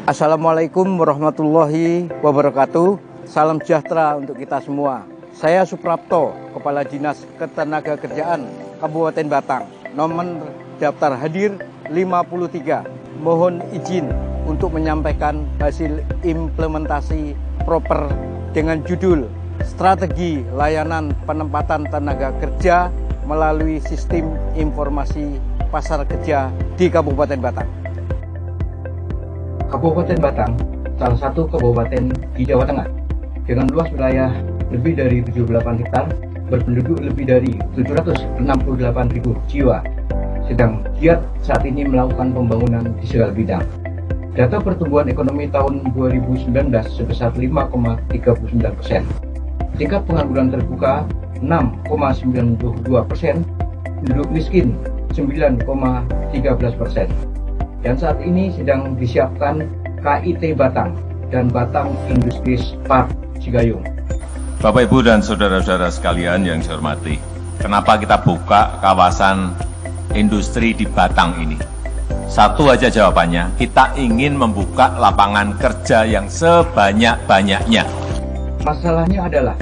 Assalamualaikum warahmatullahi wabarakatuh. Salam sejahtera untuk kita semua. Saya Suprapto, Kepala Dinas Ketenagakerjaan Kabupaten Batang. Nomor daftar hadir 53. Mohon izin untuk menyampaikan hasil implementasi proper dengan judul Strategi Layanan Penempatan Tenaga Kerja melalui Sistem Informasi Pasar Kerja di Kabupaten Batang. Kabupaten Batang salah satu kabupaten di Jawa Tengah dengan luas wilayah lebih dari 78 hektar, berpenduduk lebih dari 768.000 jiwa, sedang giat saat ini melakukan pembangunan di segala bidang. Data pertumbuhan ekonomi tahun 2019 sebesar 5,39%. Tingkat pengangguran terbuka 6,92%, penduduk miskin 9,13%. Dan saat ini sedang disiapkan KIT Batang dan Batang Industries Park Cigayung. Bapak, Ibu, dan saudara-saudara sekalian yang saya hormati, kenapa kita buka kawasan industri di Batang ini? Satu aja jawabannya, kita ingin membuka lapangan kerja yang sebanyak-banyaknya. Masalahnya adalah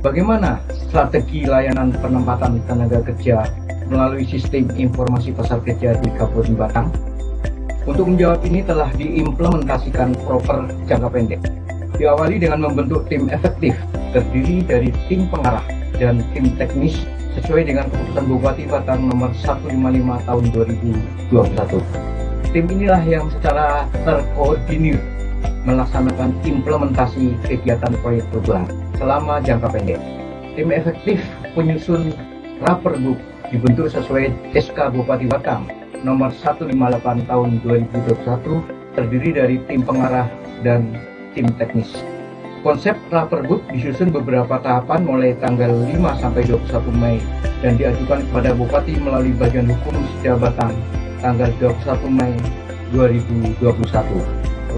bagaimana strategi layanan penempatan tenaga kerja melalui sistem informasi pasar kerja di Kabupaten Batang. Untuk menjawab ini telah diimplementasikan proper jangka pendek. Diawali dengan membentuk tim efektif terdiri dari tim pengarah dan tim teknis sesuai dengan keputusan Bupati Batang nomor 155 tahun 2021. Tim inilah yang secara terkoordinir melaksanakan implementasi kegiatan proyek program selama jangka pendek. Tim efektif penyusun Rapergub dibentuk sesuai SK Bupati Batang nomor 158 tahun 2021 terdiri dari tim pengarah dan tim teknis. Konsep Rapergub disusun beberapa tahapan mulai tanggal 5 sampai 21 Mei dan diajukan kepada Bupati melalui Bagian Hukum Setiap Batang tanggal 21 Mei 2021.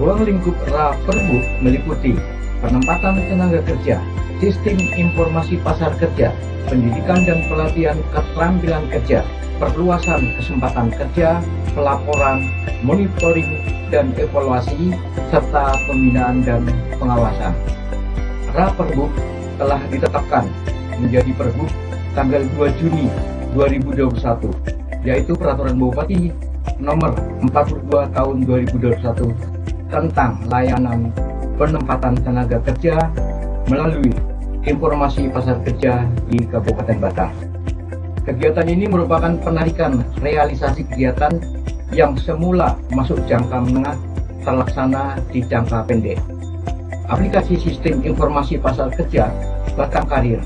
Ruang lingkup Rapergub meliputi penempatan tenaga kerja, sistem informasi pasar kerja, pendidikan dan pelatihan keterampilan kerja, perluasan kesempatan kerja, pelaporan, monitoring, dan evaluasi, serta pembinaan dan pengawasan. Rapergub telah ditetapkan menjadi Pergub tanggal 2 Juni 2021, yaitu Peraturan Bupati nomor 42 tahun 2021 tentang layanan penempatan tenaga kerja melalui informasi pasar kerja di Kabupaten Batang. Kegiatan ini merupakan penarikan realisasi kegiatan yang semula masuk jangka menengah terlaksana di jangka pendek. Aplikasi sistem informasi pasar kerja Batang Karir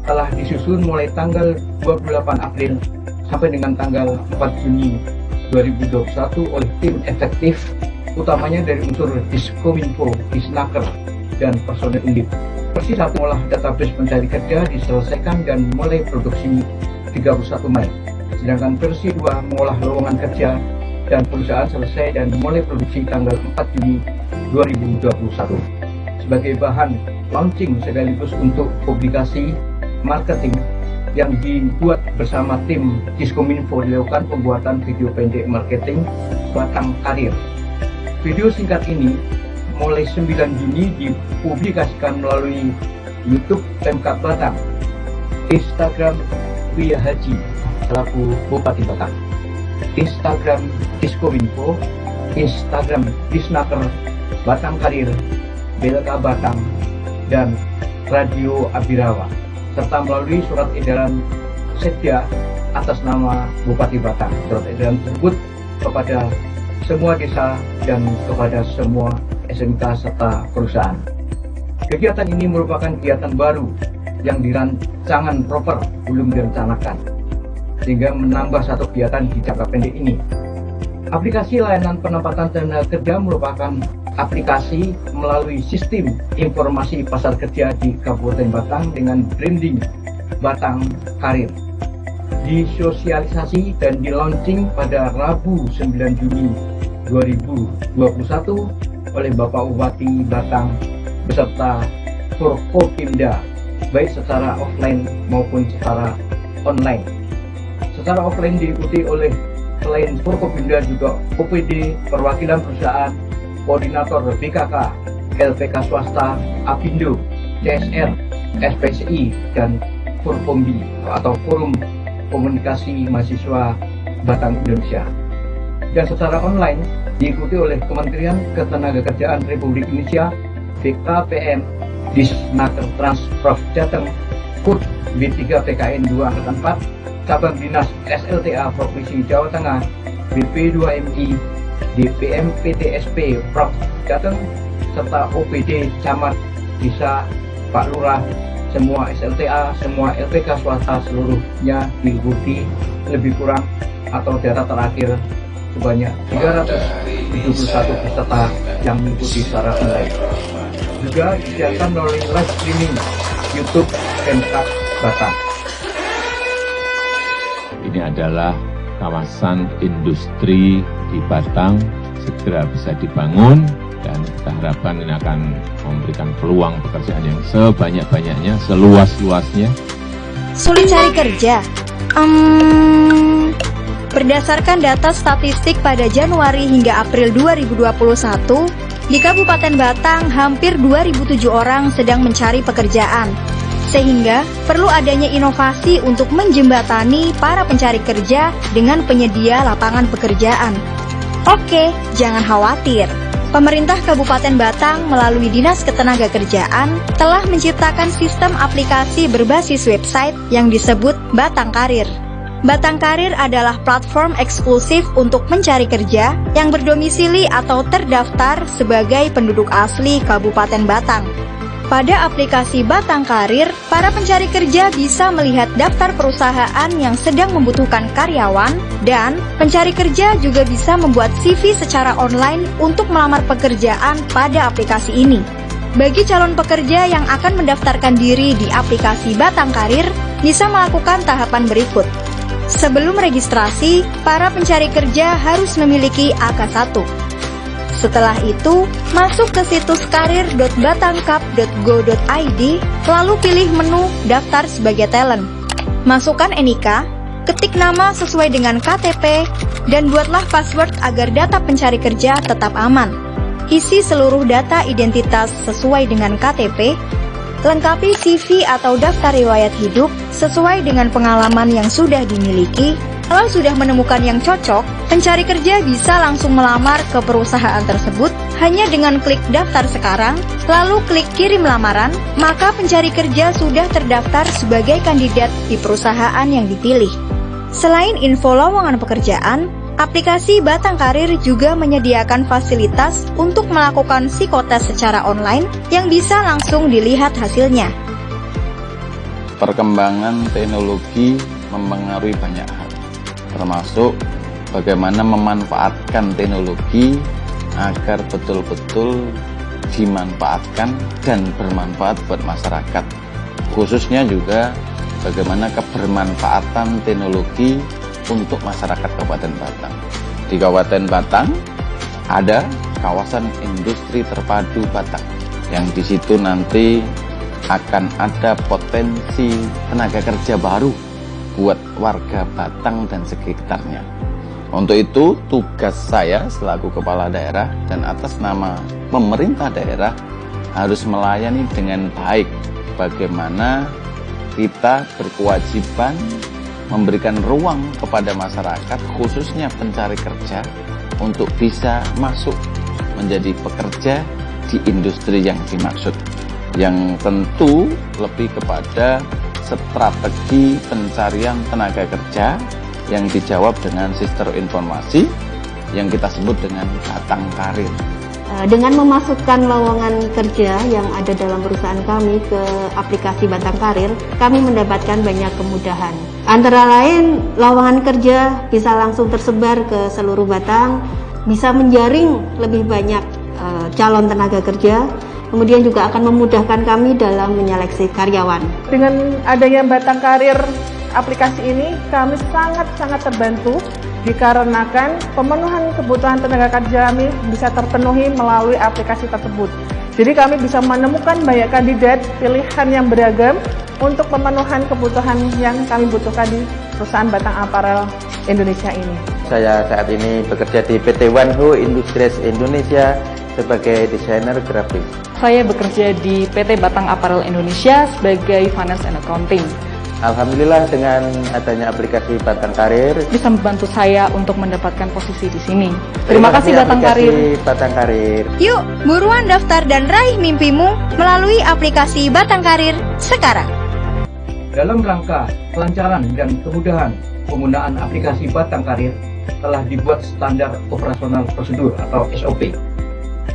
telah disusun mulai tanggal 28 April sampai dengan tanggal 4 Juni 2021 oleh tim efektif utamanya dari unsur Diskominfo, Disnaker, dan personel Undip. Versi 1 olah database pencari kerja diselesaikan dan mulai produksi 31 Mei, sedangkan versi 2 mengolah lowongan kerja dan perusahaan selesai dan mulai produksi tanggal 4 Juni 2021. Sebagai bahan launching sekaligus untuk publikasi marketing yang dibuat bersama tim Diskominfo dilakukan pembuatan video pendek marketing Batang Karir. Video singkat ini mulai 9 Juni dipublikasikan melalui YouTube Pemkab Batang, Instagram Buya Haji selaku Bupati Batang, Instagram Diskominfo, Instagram Disnaker Batang Karir, BLK Batang, dan Radio Abirawa, serta melalui surat edaran Setja atas nama Bupati Batang. Surat edaran tersebut kepada semua desa dan kepada semua SMK serta perusahaan. Kegiatan ini merupakan kegiatan baru yang dirancangan proper belum direncanakan, sehingga menambah satu kegiatan di jangka pendek ini. Aplikasi layanan penempatan tenaga kerja merupakan aplikasi melalui sistem informasi pasar kerja di Kabupaten Batang dengan branding Batang Karir. Disosialisasi dan dilaunching pada Rabu 9 Juni 2021 oleh Bapak Bupati Batang beserta Forkopimda, baik secara offline maupun secara online. Secara offline diikuti oleh selain Forkopimda juga OPD, perwakilan perusahaan, koordinator BKK, LPK swasta, Apindo, CSR, SPSI, dan Forkombi atau Forum Komunikasi Mahasiswa Batang Indonesia. Dan secara online diikuti oleh Kementerian Ketenagakerjaan Republik Indonesia, BKPM, Disnaker Trans Prof Jateng, KUD B3 PKN 2 Angkatan 4, Cabang Dinas SLTA Provinsi Jawa Tengah, BP2MI, DPM PTSP Prof Jateng, serta OPD Camat, Desa, Pak Lurah, semua SLTA, semua LPK swasta seluruhnya diikuti lebih kurang atau data terakhir sebanyak 371 peserta yang mengikuti secara online. Juga disiarkan melalui live streaming YouTube Pemkab Batang. Ini adalah kawasan industri di Batang segera bisa dibangun dan kita harapkan ini akan memberikan peluang pekerjaan yang sebanyak-banyaknya, seluas-luasnya. Sulit cari kerja? Berdasarkan data statistik pada Januari hingga April 2021, di Kabupaten Batang hampir 2.007 orang sedang mencari pekerjaan. Sehingga perlu adanya inovasi untuk menjembatani para pencari kerja dengan penyedia lapangan pekerjaan. Oke, jangan khawatir. Pemerintah Kabupaten Batang melalui Dinas Ketenagakerjaan telah menciptakan sistem aplikasi berbasis website yang disebut Batang Karir. Batang Karir adalah platform eksklusif untuk mencari kerja yang berdomisili atau terdaftar sebagai penduduk asli Kabupaten Batang. Pada aplikasi Batang Karir, para pencari kerja bisa melihat daftar perusahaan yang sedang membutuhkan karyawan, dan pencari kerja juga bisa membuat CV secara online untuk melamar pekerjaan pada aplikasi ini. Bagi calon pekerja yang akan mendaftarkan diri di aplikasi Batang Karir, bisa melakukan tahapan berikut. Sebelum registrasi, para pencari kerja harus memiliki AK1. Setelah itu, masuk ke situs karir.batangkap.go.id, lalu pilih menu Daftar sebagai talent. Masukkan NIK, ketik nama sesuai dengan KTP, dan buatlah password agar data pencari kerja tetap aman. Isi seluruh data identitas sesuai dengan KTP, lengkapi CV atau daftar riwayat hidup sesuai dengan pengalaman yang sudah dimiliki. Kalau sudah menemukan yang cocok, pencari kerja bisa langsung melamar ke perusahaan tersebut hanya dengan klik daftar sekarang, lalu klik kirim lamaran, maka pencari kerja sudah terdaftar sebagai kandidat di perusahaan yang dipilih. Selain info lowongan pekerjaan, aplikasi Batang Karir juga menyediakan fasilitas untuk melakukan psikotes secara online yang bisa langsung dilihat hasilnya. Perkembangan teknologi mempengaruhi banyak hal, termasuk bagaimana memanfaatkan teknologi agar betul-betul dimanfaatkan dan bermanfaat buat masyarakat. Khususnya juga bagaimana kebermanfaatan teknologi untuk masyarakat Kabupaten Batang. Di Kabupaten Batang ada kawasan industri terpadu Batang, yang di situ nanti akan ada potensi tenaga kerja baru buat warga Batang dan sekitarnya. Untuk itu, tugas saya selaku kepala daerah dan atas nama pemerintah daerah harus melayani dengan baik. Bagaimana kita berkewajiban memberikan ruang kepada masyarakat, khususnya pencari kerja, untuk bisa masuk menjadi pekerja di industri yang dimaksud, yang tentu lebih kepada strategi pencarian tenaga kerja yang dijawab dengan sistem informasi yang kita sebut dengan Batang Karir. Dengan memasukkan lowongan kerja yang ada dalam perusahaan kami ke aplikasi Batang Karir, kami mendapatkan banyak kemudahan. Antara lain, lowongan kerja bisa langsung tersebar ke seluruh Batang, bisa menjaring lebih banyak calon tenaga kerja, kemudian juga akan memudahkan kami dalam menyeleksi karyawan. Dengan adanya Batang Karir aplikasi ini, kami sangat terbantu dikarenakan pemenuhan kebutuhan tenaga kerja kami bisa terpenuhi melalui aplikasi tersebut. Jadi kami bisa menemukan banyak kandidat pilihan yang beragam untuk pemenuhan kebutuhan yang kami butuhkan di perusahaan Batang Apparel Indonesia ini. Saya saat ini bekerja di PT Wanhu Industries Indonesia sebagai desainer grafis. Saya bekerja di PT Batang Apparel Indonesia sebagai Finance and Accounting. Alhamdulillah dengan adanya aplikasi Batang Karir Bisa membantu saya untuk mendapatkan posisi di sini. Terima kasih Batang Karir. Batang Karir. Yuk, buruan daftar dan raih mimpimu melalui aplikasi Batang Karir sekarang. Dalam rangka kelancaran dan kemudahan penggunaan aplikasi Batang Karir telah dibuat standar operasional prosedur atau SOP.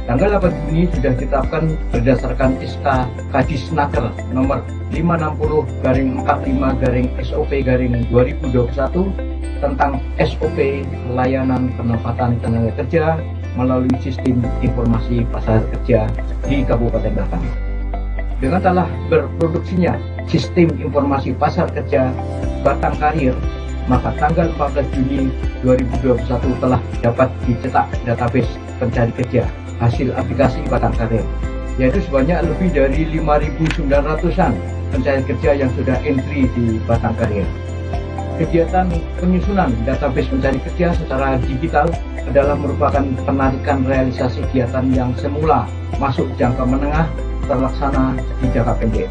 Tanggal 8 Juni sudah ditetapkan berdasarkan SK Kadisnaker nomor 560-45-SOP-2021 tentang SOP layanan penempatan tenaga kerja melalui sistem informasi pasar kerja di Kabupaten Batang. Dengan telah berproduksinya sistem informasi pasar kerja Batang Karir, maka tanggal 14 Juni 2021 telah dapat dicetak database pencari kerja hasil aplikasi Batang Karir, yaitu sebanyak lebih dari 5.900-an pencari kerja yang sudah entry di Batang Karir. Kegiatan penyusunan database pencari kerja secara digital adalah merupakan penarikan realisasi kegiatan yang semula masuk jangka menengah terlaksana di jangka pendek.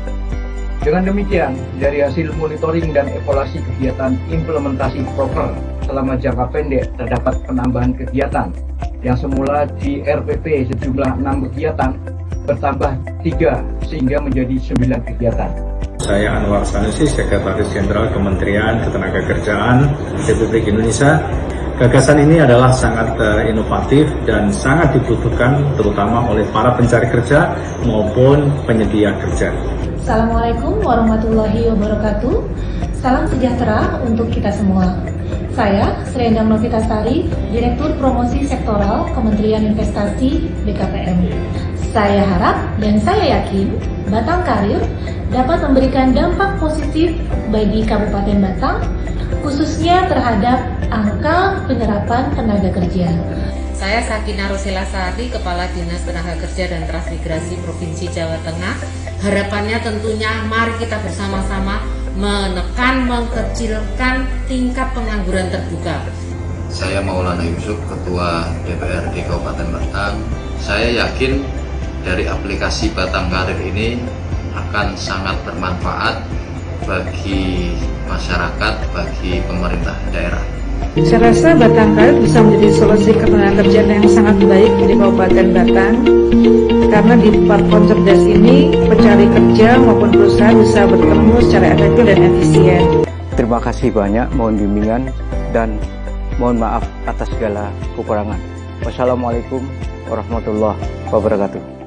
Dengan demikian, dari hasil monitoring dan evaluasi kegiatan implementasi proper selama jangka pendek terdapat penambahan kegiatan yang semula di RPP sejumlah 6 kegiatan bertambah 3 sehingga menjadi 9 kegiatan. Saya Anwar Sanusi, Sekretaris Jenderal Kementerian Ketenagakerjaan Republik Indonesia. Gagasan ini adalah sangat inovatif dan sangat dibutuhkan terutama oleh para pencari kerja maupun penyedia kerja. Assalamualaikum warahmatullahi wabarakatuh. Salam sejahtera untuk kita semua. Saya Sri Endang Novitasari, Direktur Promosi Sektoral Kementerian Investasi BKPM. Saya harap dan saya yakin Batang Karir dapat memberikan dampak positif bagi Kabupaten Batang, khususnya terhadap angka penyerapan tenaga kerja. Saya Sakinah Rosela Sari, Kepala Dinas Tenaga Kerja dan Transmigrasi Provinsi Jawa Tengah. Harapannya tentunya mari kita bersama-sama menekan, mengkecilkan tingkat pengangguran terbuka. Saya Maulana Yusuf, Ketua DPRD Kabupaten Batang. Saya yakin dari aplikasi Batang Karir ini akan sangat bermanfaat bagi masyarakat, bagi pemerintah daerah. Saya rasa Batang Karir bisa menjadi solusi ketenagakerjaan yang sangat baik di Kabupaten Batang, karena di platform cerdas ini pencari kerja maupun perusahaan bisa bertemu secara efektif dan efisien. Terima kasih banyak, mohon bimbingan dan mohon maaf atas segala kekurangan. Wassalamualaikum warahmatullahi wabarakatuh.